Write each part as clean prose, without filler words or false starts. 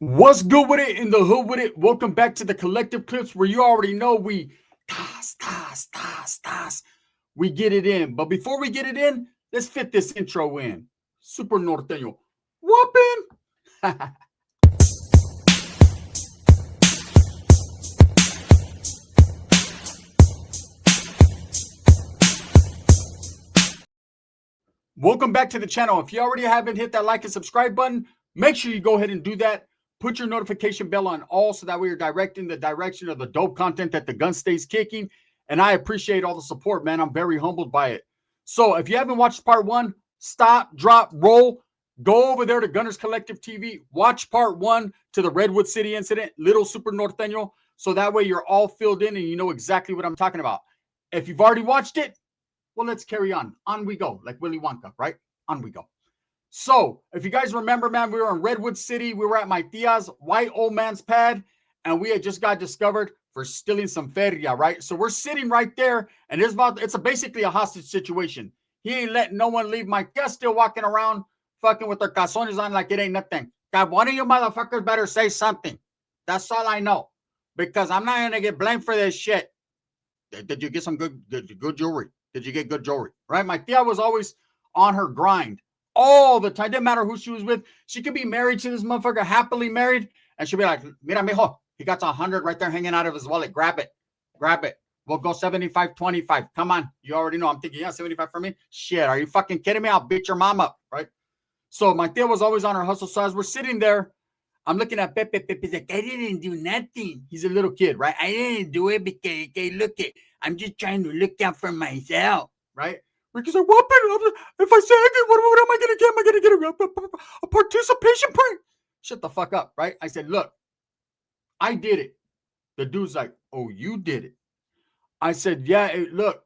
What's good with it in the hood with it? Welcome back to the collective clips where you already know we toss. We get it in. But before we get it in, let's fit this intro in. Super Norteno. Whooping. Welcome back to the channel. If you already haven't hit that like and subscribe button, make sure you go ahead and do that. Put your notification bell on all so that way you're directing the direction of the dope content that the gun stays kicking. And I appreciate all the support, man. I'm very humbled by it. So if you haven't watched part one, stop, drop, roll. Go over there to Gunners Collective TV. Watch part one to the Redwood City incident, Little Super Norteño. So that way you're all filled in and you know exactly what I'm talking about. If you've already watched it, well, let's carry on. On we go, like Willy Wonka, right? On we go. So, if you guys remember, man, we were in Redwood City. We were at my tia's white old man's pad, and we had just got discovered for stealing some feria, right? So we're sitting right there, and it's basically a hostage situation. He ain't letting no one leave. My tia's still walking around, fucking with their calzones on like it ain't nothing. God, one of you motherfuckers better say something. That's all I know, because I'm not gonna get blamed for this shit. Did you get some good jewelry? Did you get good jewelry? Right? My tia was always on her grind all the time. Didn't matter who she was with. She could be married to this motherfucker, happily married, and she'd be like, mira, mijo, he got 100 right there hanging out of his wallet. Grab it. Grab it. We'll go 75, 25. Come on. You already know. I'm thinking, yeah, 75 for me? Shit, are you fucking kidding me? I'll beat your mom up, right? So my tia was always on her hustle. So as we're sitting there, I'm looking at Pepe. Pepe's like, I didn't do nothing. He's a little kid, right? I didn't do it because, okay, look it. I'm just trying to look out for myself, right? Ricky's like, what? If I say anything, what am I going to get? Am I going to get a participation point? Shut the fuck up, right? I said, look, I did it. The dude's like, oh, you did it. I said, yeah, look,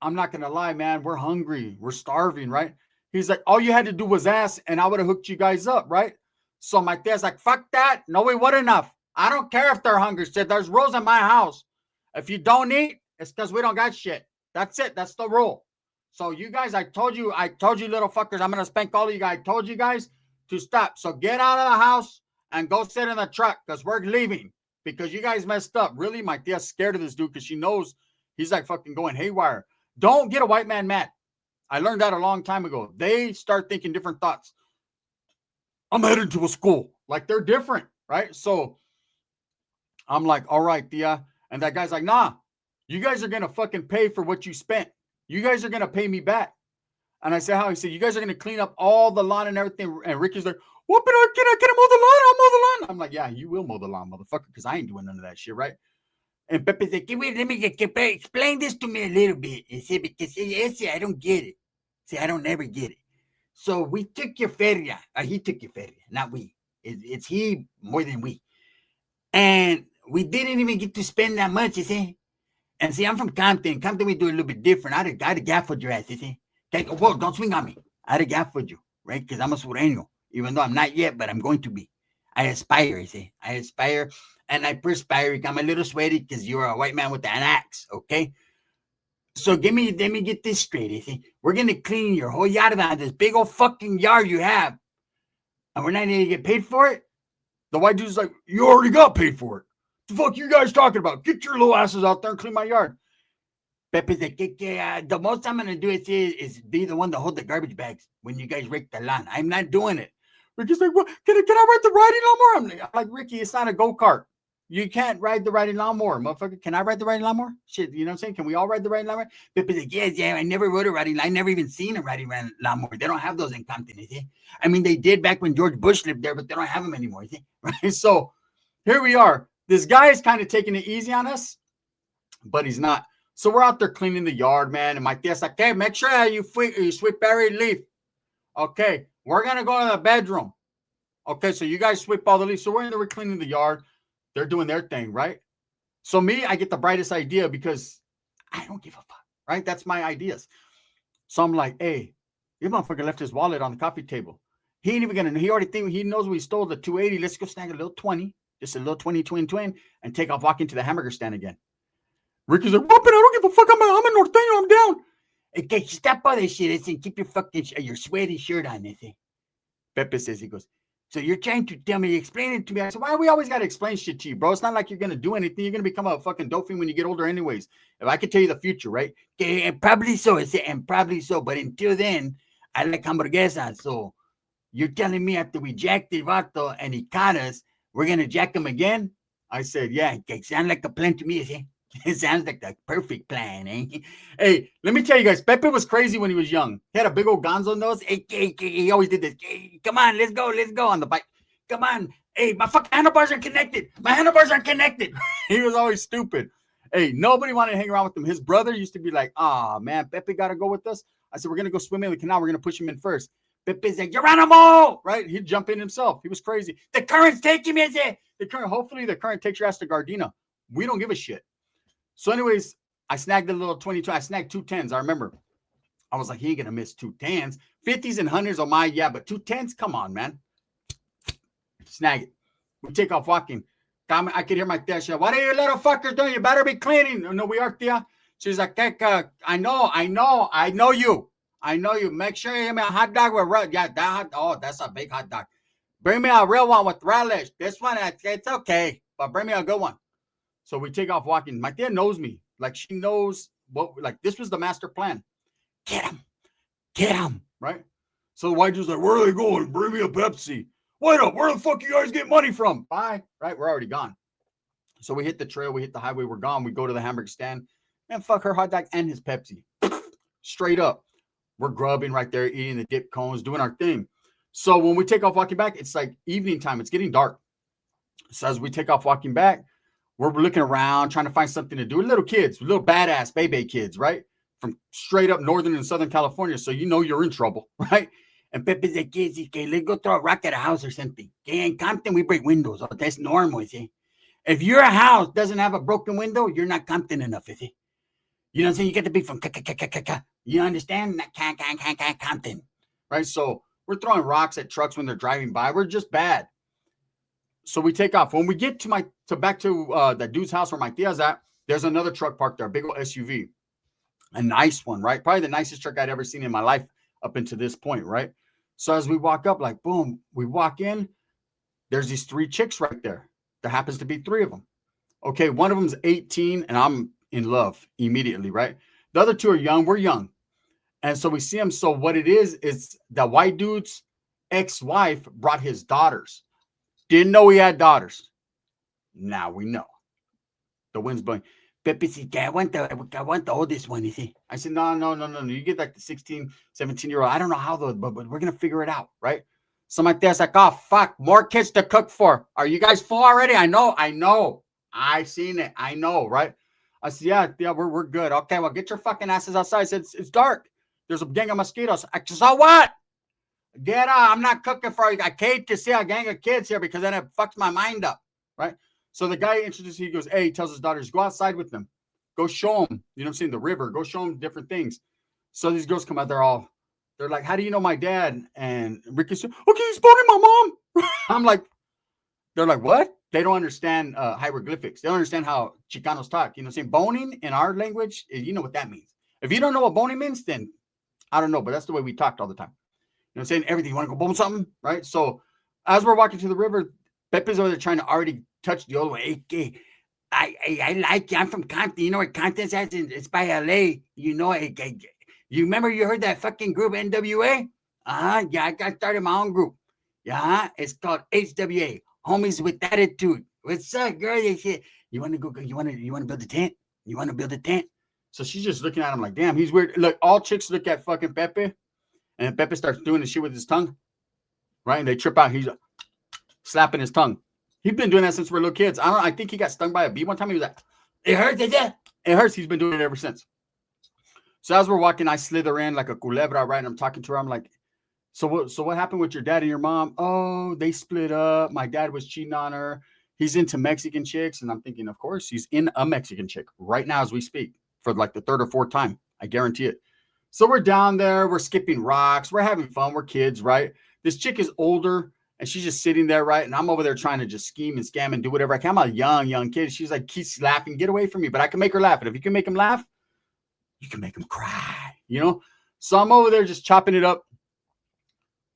I'm not going to lie, man. We're hungry. We're starving, right? He's like, all you had to do was ask, and I would have hooked you guys up, right? So my dad's like, fuck that. No, we wouldn't have. I don't care if they're hungry. Said, there's rules in my house. If you don't eat, it's because we don't got shit. That's it. That's the rule. So you guys, I told you, little fuckers, I'm going to spank all of you guys. I told you guys to stop. So get out of the house and go sit in the truck because we're leaving because you guys messed up. Really, my tia's scared of this dude because she knows he's like fucking going haywire. Don't get a white man mad. I learned that a long time ago. They start thinking different thoughts. I'm heading to a school. Like they're different, right? So I'm like, all right, tia. And that guy's like, nah, you guys are going to fucking pay for what you spent. You guys are going to pay me back. And I said, how? He said, you guys are going to clean up all the lawn and everything. And Ricky's like, what? But can I mow the lawn? I'll mow the lawn. I'm like, yeah, you will mow the lawn, motherfucker, because I ain't doing none of that shit, right? And Pepe's like, wait, let me explain this to me a little bit. You see, because I don't get it. See, I don't ever get it. So we took your feria. He took your feria, not we. It's he more than we. And we didn't even get to spend that much, you see. And see, I'm from Compton. Compton, we do a little bit different. I'd have gaffed your ass, you see. Okay, whoa, don't swing on me. I'd have gaffed you, right? Because I'm a sureño, even though I'm not yet, but I'm going to be. I aspire, you see. I aspire and I perspire. I'm a little sweaty because you're a white man with an axe, okay? So let me get this straight, you see. We're going to clean your whole yard out, this big old fucking yard you have. And we're not going to get paid for it? The white dude's like, you already got paid for it. The fuck you guys talking about? Get your little asses out there and clean my yard. Pepe's like, the most I'm going to do is be the one to hold the garbage bags when you guys rake the lawn. I'm not doing it. Ricky's like, well, can I ride the riding lawnmower? I'm like, Ricky, it's not a go-kart. You can't ride the riding lawnmower, motherfucker. Can I ride the riding lawnmower? Shit, you know what I'm saying? Can we all ride the riding lawnmower? Pepe's like, yeah, I never rode a riding lawnmower. I never even seen a riding lawnmower. They don't have those in Compton, you see? I mean, they did back when George Bush lived there, but they don't have them anymore, you see? Right? So here we are. This guy is kind of taking it easy on us, but he's not. So we're out there cleaning the yard, man. And my tia's like, okay, make sure you sweep every leaf. Okay, we're going to go to the bedroom. Okay, so you guys sweep all the leaves. So we're in there, we're cleaning the yard. They're doing their thing, right? So me, I get the brightest idea because I don't give a fuck, right? That's my ideas. So I'm like, hey, your motherfucker left his wallet on the coffee table. He ain't even going to, he already think he knows we stole the 280. Let's go snag a little 20, just a little 20, twin, and take off walking to the hamburger stand again. Ricky's like, whooping, I don't give a fuck. I'm a Norteno. I'm down. Okay, stop all this shit. Listen, keep your fucking your sweaty shirt on. Pepe says, he goes, So you're trying to tell me, explain it to me. I said, why we always got to explain shit to you, bro? It's not like you're going to do anything. You're going to become a fucking dolphin when you get older anyways. If I could tell you the future, right? Okay, and probably so. I said, and probably so. But until then, I like hamburguesas. So you're telling me after we jacked the vato and he caught us, we're going to jack him again? I said, yeah, it sounds like a plan to me, eh? It sounds like the perfect plan, eh? Hey, let me tell you guys, Pepe was crazy when he was young. He had a big old gonzo nose. Hey, he always did this. Hey, come on, let's go on the bike. Come on. Hey, my fucking handlebars are connected. My handlebars aren't connected. He was always stupid. Hey, nobody wanted to hang around with him. His brother used to be like, oh, man, Pepe got to go with us. I said, we're going to go swim in the canal. We're going to push him in first. Pepe's like, Geronimo, right? He'd jump in himself. He was crazy. The current's taking me. Hopefully the current takes your ass to Gardena. We don't give a shit. So anyways, I snagged the little 22. I snagged 2 10s. I remember. I was like, he ain't going to miss 2 10s. 50s and 100s on my, yeah, but 2 10s? Come on, man. Snag it. We take off walking. I could hear my tia. She, what are you little fuckers doing? You better be cleaning. No, we are, tia. She's like, I know you. Make sure you give me a hot dog with that's a big hot dog. Bring me a real one with relish. This one, it's okay, but bring me a good one. So we take off walking. My tia knows me. Like, she knows what, like, this was the master plan. Get him, right? So the white dude's like, where are they going? Bring me a Pepsi. Wait up, where the fuck you guys get money from? Bye, right? We're already gone. So we hit the trail, we hit the highway, we're gone. We go to the hamburger stand, and fuck her hot dog and his Pepsi. Straight up. We're grubbing right there, eating the dip cones, doing our thing. So when we take off walking back, it's like evening time. It's getting dark. So as we take off walking back, we're looking around, trying to find something to do. We're little kids, little badass baby kids, right? From straight up Northern and Southern California. So you know you're in trouble, right? And Pepe's like, kids, okay, let's go throw a rock at a house or something. Okay, in Compton, we break windows. Oh, that's normal, see? If your house doesn't have a broken window, you're not Compton enough, is it? You know what I'm saying? You get to be from you understand? Compton, right? So we're throwing rocks at trucks when they're driving by. We're just bad. So we take off. When we get to back to that dude's house where my tia's at, there's another truck parked there, a big old SUV. A nice one, right? Probably the nicest truck I'd ever seen in my life up until this point, right? So as we walk up, like, boom, we walk in. There's these 3 chicks right there. There happens to be 3 of them. Okay, one of them's 18, and I'm in love immediately, right? The other 2 are young. We're young. And so we see them. So what it is the white dude's ex-wife brought his daughters. Didn't know he had daughters. Now we know. The wind's blowing. Pepe said, I want the oldest one, you see. I said, no. You get like the 16, 17-year-old. I don't know how, though, but we're going to figure it out, right? So my dad's like, oh, fuck, more kids to cook for. Are you guys full already? I know. I seen it. I know, right? I said, yeah, we're good. Okay, well, get your fucking asses outside. I said, it's dark. There's a gang of mosquitoes. I said, so what? Get out. I'm not cooking for you. I hate to see a gang of kids here because then it fucks my mind up, right? So the guy introduces, he goes, hey, he tells his daughters, go outside with them. Go show them, you know what I'm saying, the river. Go show them different things. So these girls come out, they're like, how do you know my dad? And Ricky said, okay, he's boning my mom. I'm like, they're like, what? They don't understand hieroglyphics. They don't understand how Chicanos talk. You know what I'm saying? Boning in our language, you know what that means. If you don't know what boning means, then I don't know, but that's the way we talked all the time. You know what I'm saying? Everything. You want to go bone something? Right? So as we're walking to the river, Pepe's over there trying to already touch the old way. Hey, I like you. I'm from Compton. You know where Compton's at? It's by LA. You know, you remember you heard that fucking group NWA? Yeah, I got started my own group. Yeah, it's called HWA, Homies with Attitude. What's up, girl? You want to go? You want to build a tent? You want to build a tent? So she's just looking at him like, damn, he's weird. Look, all chicks look at fucking Pepe, and Pepe starts doing the shit with his tongue, right? And they trip out. He's slapping his tongue. He's been doing that since we're little kids. I think he got stung by a bee one time. He was like, it hurts, is it? It hurts. He's been doing it ever since. So as we're walking, I slither in like a culebra, right? And I'm talking to her. I'm like, so what happened with your dad and your mom? Oh, they split up. My dad was cheating on her. He's into Mexican chicks. And I'm thinking, of course, he's in a Mexican chick right now as we speak for like the 3rd or 4th time. I guarantee it. So we're down there. We're skipping rocks. We're having fun. We're kids, right? This chick is older. And she's just sitting there, right? And I'm over there trying to just scheme and scam and do whatever I can. I'm a young kid. She's like, keeps laughing. Get away from me. But I can make her laugh. And if you can make him laugh, you can make him cry, you know? So I'm over there just chopping it up.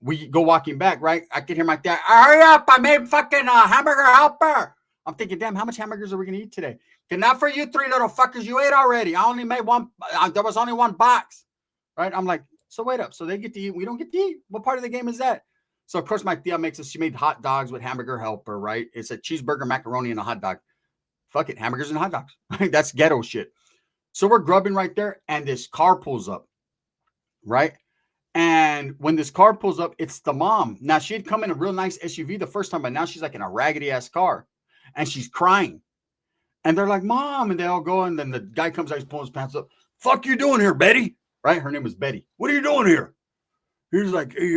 we go walking back, right? I can hear my dad, hurry up, I made fucking hamburger helper. I'm thinking, damn, how much hamburgers are we going to eat today? Okay, not for you three little fuckers. You ate already. I only made one. There was only one box, right? I'm like, so wait up. So they get to eat. We don't get to eat. What part of the game is that? So, of course, my tia makes us, she made hot dogs with hamburger helper, right? It's a cheeseburger, macaroni, and a hot dog. Fuck it, hamburgers and hot dogs. That's ghetto shit. So we're grubbing right there, and this car pulls up, right? And when this car pulls up, it's the mom. Now, she had come in a real nice SUV the first time, but now she's like in a raggedy ass car, and she's crying. And they're like, Mom, and they all go, and then the guy comes out, he's pulling his pants up. Fuck you doing here, Betty? Right? Her name was Betty. What are you doing here? He's like, hey,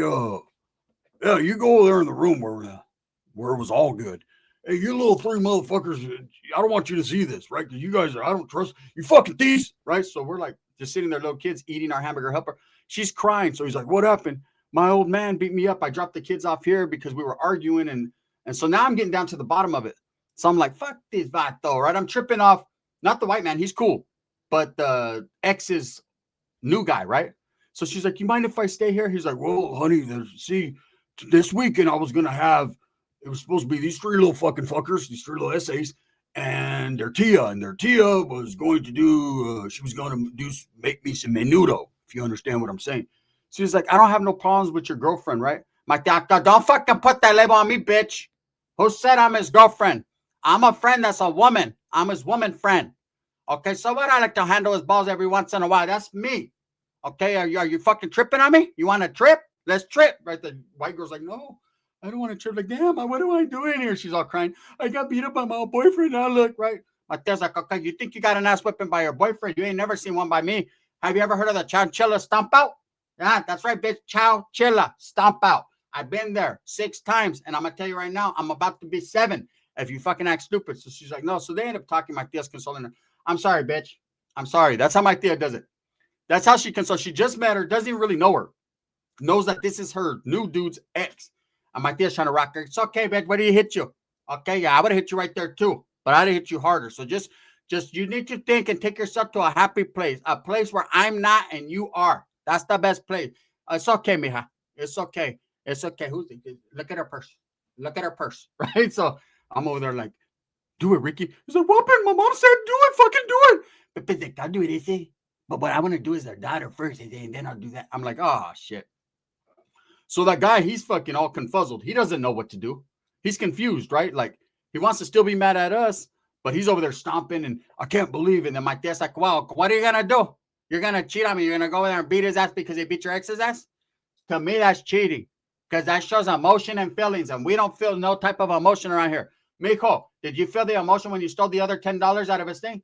yeah, you go over there in the room where it was all good. Hey, you little three motherfuckers, I don't want you to see this, right? Because you guys I don't trust you fucking thieves, right? So we're like just sitting there, little kids eating our hamburger helper. She's crying. So he's like, what happened? My old man beat me up. I dropped the kids off here because we were arguing. And so now I'm getting down to the bottom of it. So I'm like, fuck this vato, right? I'm tripping off, not the white man. He's cool. But the ex's new guy, right? So she's like, you mind if I stay here? He's like, well, honey, see, this weekend I was going to have, it was supposed to be these three little fucking fuckers, these three little essays, and their tia was going to do, she was going to make me some menudo, if you understand what I'm saying. So he's like, I don't have no problems with your girlfriend, right? My doctor, don't fucking put that label on me, bitch. Who said I'm his girlfriend? I'm a friend that's a woman. I'm his woman friend. Okay, so what? I like to handle his balls every once in a while. That's me. Okay, are you fucking tripping on me? You want to trip? Let's trip. Right? The white girl's like, no, I don't want to trip. Like, damn, what am I doing here? She's all crying. I got beat up by my old boyfriend. Now look, right? My dad's like, okay, you think you got an ass whipping by your boyfriend? You ain't never seen one by me. Have you ever heard of the Chowchilla stomp out? Yeah, that's right, bitch. Chowchilla stomp out. I've been there 6 times, and I'm gonna tell you right now, I'm about to be 7 if you fucking act stupid. So she's like, no. So they end up talking. My tia's consoling her. I'm sorry, bitch. I'm sorry. That's how my tia does it. That's how she consoles. She just met her, doesn't even really know her. Knows that this is her new dude's ex. And my tia's trying to rock her. It's okay, bitch. Where did he hit you? Okay, yeah, I would have hit you right there too. But I'd have hit you harder. So just you need to think and take yourself to a happy place. A place where I'm not and you are. That's the best place. It's okay, mija. It's okay. It's okay. Look at her purse. Look at her purse. Right? So I'm over there like, do it, Ricky. He's like, whooping. My mom said do it. Fucking do it. But I'll do it, is But what I want to do is their daughter first, and then I'll do that. I'm like, oh, shit. So that guy, he's fucking all confuzzled. He doesn't know what to do. He's confused, right? Like, he wants to still be mad at us, but he's over there stomping, and I can't believe it. And then my dad's like, well, what are you going to do? You're going to cheat on me. You're going to go over there and beat his ass because he beat your ex's ass? To me, that's cheating because that shows emotion and feelings, and we don't feel no type of emotion around here. Mijo, did you feel the emotion when you stole the other $10 out of his thing?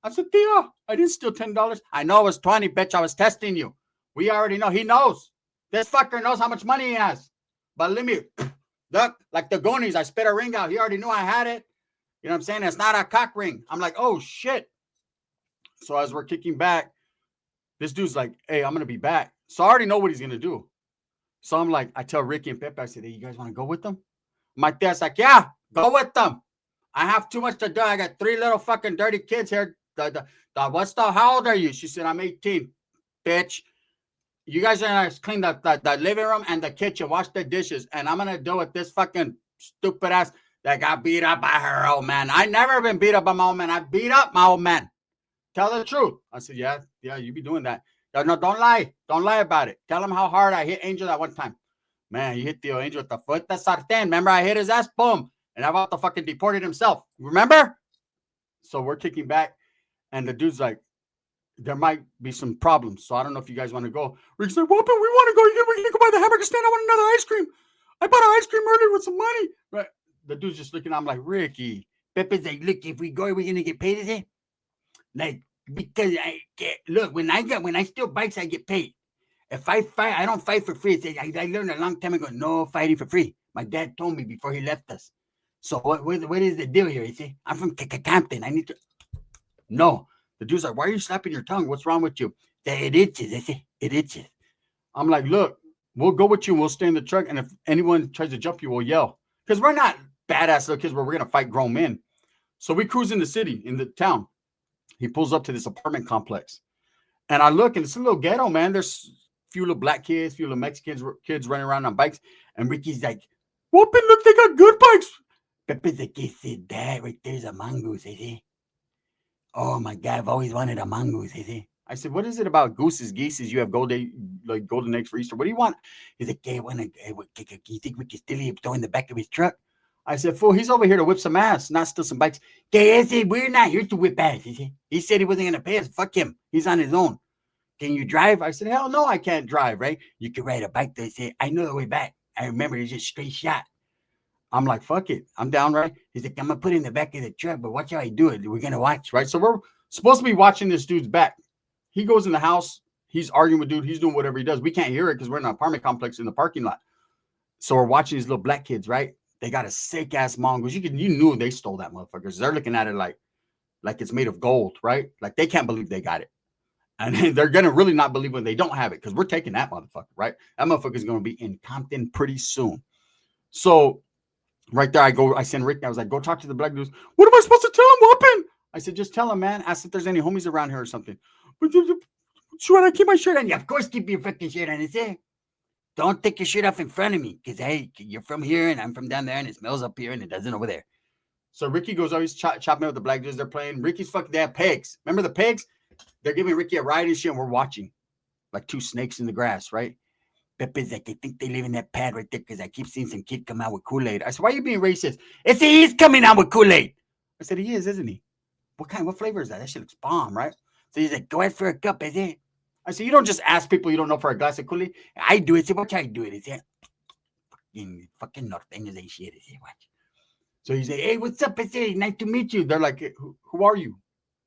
I said, Tia, I didn't steal $10. I know it was 20, bitch. I was testing you. We already know. He knows. This fucker knows how much money he has. But let me, look, like the Goonies, I spit a ring out. He already knew I had it. You know what I'm saying? It's not a cock ring. I'm like, oh, shit. So as we're kicking back, this dude's like, hey, I'm going to be back. So I already know what he's going to do. So I'm like, I tell Ricky and Pepe, I said, hey, you guys want to go with them? My dad's like, yeah, go with them. I have too much to do. I got 3 little fucking dirty kids here. How old are you? She said, I'm 18, bitch. You guys are going to clean the living room and the kitchen, wash the dishes, and I'm going to do it this fucking stupid ass that got beat up by her old man. I never been beat up by my old man. I beat up my old man. Tell the truth. I said, yeah, you be doing that. No, don't lie. Don't lie about it. Tell him how hard I hit Angel that one time. Man, you hit the Angel with the foot. That's sartén. Remember, I hit his ass. Boom. And I about to fucking deported himself. Remember? So we're kicking back. And the dude's like, there might be some problems. So I don't know if you guys want to go. Rick's like, Whoopin, we want to go. We can go by the hamburger stand. I want another ice cream. I bought an ice cream earlier with some money. Right? The dude's just looking. I'm like, Ricky. Pepe's like, look, if we go, we're going to get paid, is it? Like, because I get, look, when I steal bikes, I get paid. If I fight, I don't fight for free. I learned a long time ago, no fighting for free. My dad told me before he left us. So what is the deal here? You see, I'm from Campton. I need to. No. The dude's like, why are you slapping your tongue? What's wrong with you? It itches. I say, it itches. I'm like, look, we'll go with you. And we'll stay in the truck. And if anyone tries to jump you, we'll yell. Because we're not badass little kids where we're going to fight grown men. So we cruise in the city, in the town. He pulls up to this apartment complex. And I look, and it's a little ghetto, man. There's few little black kids, few little Mexicans, kids running around on bikes. And Ricky's like, whooping, look, they got good bikes. Pepe's like, "He said that right there's a mongoose, is he? Oh my God, I've always wanted a mongoose, is he?" I said, "What is it about gooses, geeses? You have golden eggs for Easter. What do you want?" He's like, "Hey, you think we can steal him, throw in the back of his truck?" I said, "Fool, he's over here to whip some ass, not steal some bikes." "Okay, I said, we're not here to whip ass, is he? He said he wasn't going to pay us. Fuck him. He's on his own. Can you drive?" I said, "Hell no, I can't drive, right? You can ride a bike." They say, "I know the way back. I remember it's just straight shot." I'm like, "Fuck it. I'm down, right?" He's like, "I'm going to put it in the back of the truck, but watch how I do it. We're going to watch, right?" So we're supposed to be watching this dude's back. He goes in the house. He's arguing with dude. He's doing whatever he does. We can't hear it because we're in an apartment complex in the parking lot. So we're watching these little black kids, right? They got a sick ass mongoose. You knew they stole that motherfucker. They're looking at it like it's made of gold, right? Like they can't believe they got it. And they're going to really not believe when they don't have it because we're taking that motherfucker, right? That motherfucker is going to be in Compton pretty soon. So right there, I send Rick. I was like, "Go talk to the black dudes." "What am I supposed to tell him, Whoopin?" I said, "Just tell him, man. Ask if there's any homies around here or something." "But should I keep my shirt on?" "Yeah, of course, keep your fucking shirt on. Say, don't take your shirt off in front of me because, hey, you're from here and I'm from down there and it smells up here and it doesn't over there." So Ricky goes always chopping with the black dudes. They're playing. Ricky's fucking, they have pegs. Remember the pegs? They're giving Ricky a ride and shit, and we're watching like two snakes in the grass, right? Pepe's like, "I think they live in that pad right there because I keep seeing some kid come out with Kool-Aid." I said, "Why are you being racist?" "I said, he's coming out with Kool-Aid." I said, "He is, isn't he? What flavor is that? That shit looks bomb, right?" So he's like, "Go ahead for a cup, is it?" I said, "You don't just ask people you don't know for a glass of Kool-Aid." "I do it." "So watch how I do it." Is it fucking Nortenos and shit? Is it watch? So he's like, "Hey, what's up?" I say, "Nice to meet you." They're like, Who are you?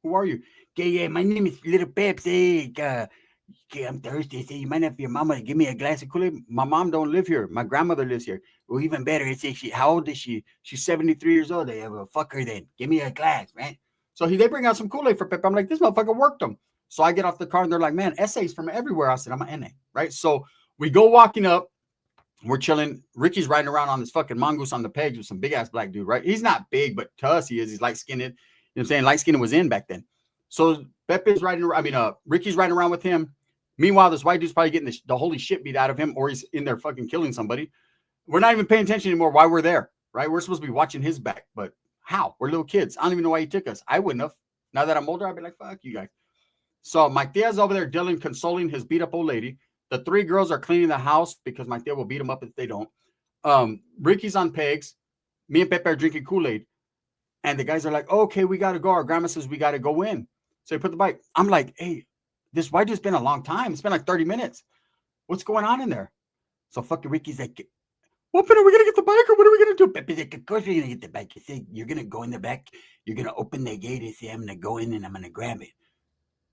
Who are you?" "Okay, yeah, my name is Little Peps. Hey, okay, I'm thirsty." I say, "You might have your mama give me a glass of Kool-Aid." "My mom don't live here. My grandmother lives here." "Well, even better." I say, "How old is she?" "She's 73 years old." "I have a fuck her then. Give me a glass, right?" So they bring out some Kool-Aid for Pep. I'm like, this motherfucker worked them. So I get off the car and they're like, "Man, essays from everywhere." I said, "I'm an NA," right? So we go walking up. We're chilling. Ricky's riding around on this fucking mongoose on the pegs with some big ass black dude, right? He's not big, but to us he is. He's light skinned. You know what I'm saying? Light skinned was in back then. So Pepe's riding around. Ricky's riding around with him. Meanwhile, this white dude's probably getting the holy shit beat out of him, or he's in there fucking killing somebody. We're not even paying attention anymore why we're there, right? We're supposed to be watching his back, but how? We're little kids. I don't even know why he took us. I wouldn't have. Now that I'm older, I'd be like, fuck you guys. So my tia's over there dealing, consoling his beat up old lady. The three girls are cleaning the house because my tia will beat them up if they don't. Ricky's on pegs. Me and Pepe are drinking Kool-Aid. And the guys are like, "Oh, okay, we got to go." Our grandma says we got to go in. So they put the bike. I'm like, "Hey, this white dude's been a long time. It's been like 30 minutes. What's going on in there?" So fucking Ricky's like, "What, are we going to get the bike or what are we going to do?" Pepe's like, "Of course we're going to get the bike." He said, "You're going to go in the back. You're going to open the gate and say, I'm going to go in and I'm going to grab it."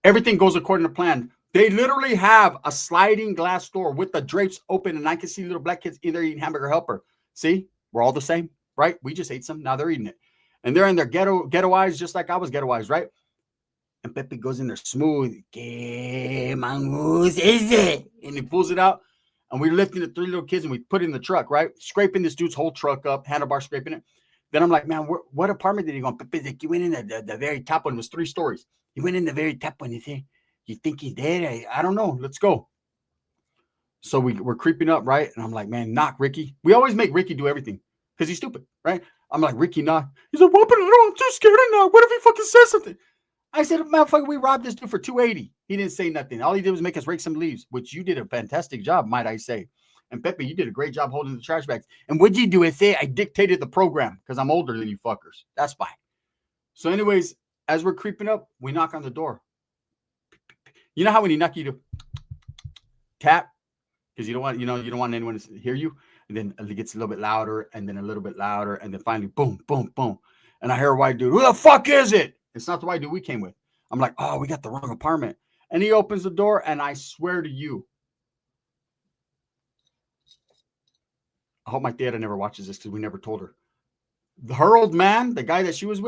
Everything goes according to plan. They literally have a sliding glass door with the drapes open, and I can see little black kids in there eating hamburger helper. See, we're all the same, right? We just ate some. Now they're eating it. And they're in their ghettoized, just like I was ghettoized, right? And Pepe goes in there smooth. "Que mongoose is it?" And he pulls it out. And we're lifting the three little kids and we put it in the truck, right? Scraping this dude's whole truck up, handlebar scraping it. Then I'm like, "Man, what apartment did he go in?" Pepe's like, "He went in the very top one. It was 3 stories. He went in the very top one." He said, "You think he's dead?" I don't know. Let's go. So we're creeping up, right? And I'm like, "Man, knock, Ricky." We always make Ricky do everything because he's stupid, right? I'm like, "Ricky, knock." He's like, "What? I'm too scared to knock. What if he fucking says something?" I said, "Motherfucker, we robbed this dude for $280. He didn't say nothing. All he did was make us rake some leaves, which you did a fantastic job, might I say. And Pepe, you did a great job holding the trash bags. And what'd you do? I say I dictated the program because I'm older than you fuckers. That's fine." So, anyways, as we're creeping up, we knock on the door. You know how when you knock, you do tap because you don't want anyone to hear you. And then it gets a little bit louder, and then a little bit louder, and then finally, boom, boom, boom. And I hear a white dude. "Who the fuck is it?" It's not the white dude we came with. I'm like, "Oh, we got the wrong apartment." And he opens the door, and I swear to you, I hope my dad never watches this because we never told her. Her old man, the guy that she was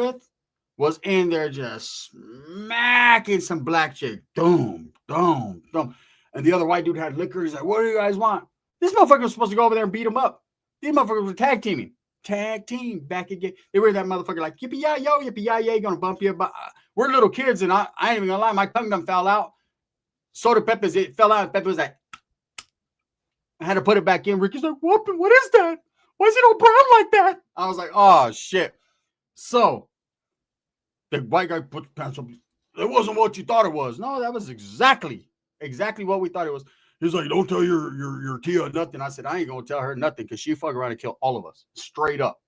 in there just smacking some black chick. Boom, boom, boom. And the other white dude had liquor. He's like, "What do you guys want?" This motherfucker was supposed to go over there and beat him up. These motherfuckers were tag teaming. Tag team back again. They were that motherfucker like, "Yippee yay yo, yippee yay yay, gonna bump you." But we're little kids, and I ain't even gonna lie, my tongue done fell out. So did Pepe's. It fell out. Pepe was like, I had to put it back in. Ricky's like, what is that? Why is it all brown like that? I was like, oh, shit. So the white guy put the pants up. It wasn't what you thought it was. No, that was exactly what we thought it was. He's like, don't tell your Tia nothing. I said, I ain't going to tell her nothing because she fuck around and kill all of us. Straight up.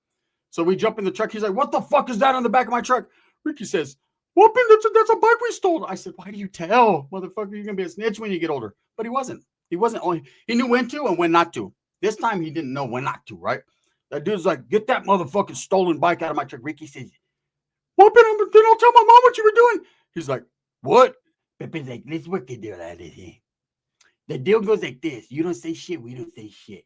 So we jump in the truck. He's like, what the fuck is that on the back of my truck? Ricky says, whooping, that's a bike we stole. I said, why do you tell? Motherfucker, you're going to be a snitch when you get older. But he wasn't. He knew when to and when not to. This time he didn't know when not to, right? That dude's like, get that motherfucking stolen bike out of my truck. Ricky says, whooping him, then I'll tell my mom what you were doing. He's like, what? Pepe's like, let's work the deal out of here. The deal goes like this. You don't say shit, we don't say shit.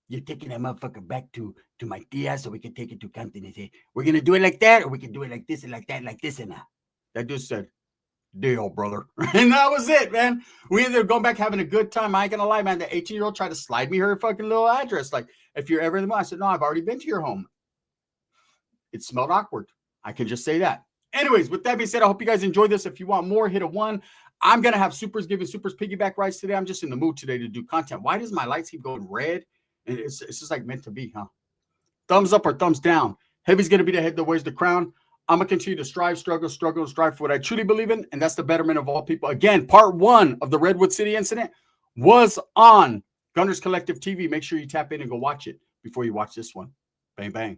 You're taking that motherfucker back to my tia so we can take it to Compton and say, we're going to do it like that, or we can do it like this and like that, like this and that. That dude said, deal, brother. And that was it, man. We ended up going back having a good time. I ain't going to lie, man. The 18-year-old tried to slide me her fucking little address. Like, if you're ever in the mall, I said, no, I've already been to your home. It smelled awkward. I can just say that. Anyways, with that being said, I hope you guys enjoyed this. If you want more, hit a 1. I'm going to have Supers giving Supers piggyback rides today. I'm just in the mood today to do content. Why does my lights keep going red? It's just like meant to be, huh? Thumbs up or thumbs down. Heavy's going to be the head that wears the crown. I'm going to continue to strive, struggle, and strive for what I truly believe in, and that's the betterment of all people. Again, part 1 of the Redwood City incident was on Gunners Collective TV. Make sure you tap in and go watch it before you watch this one. Bang, bang.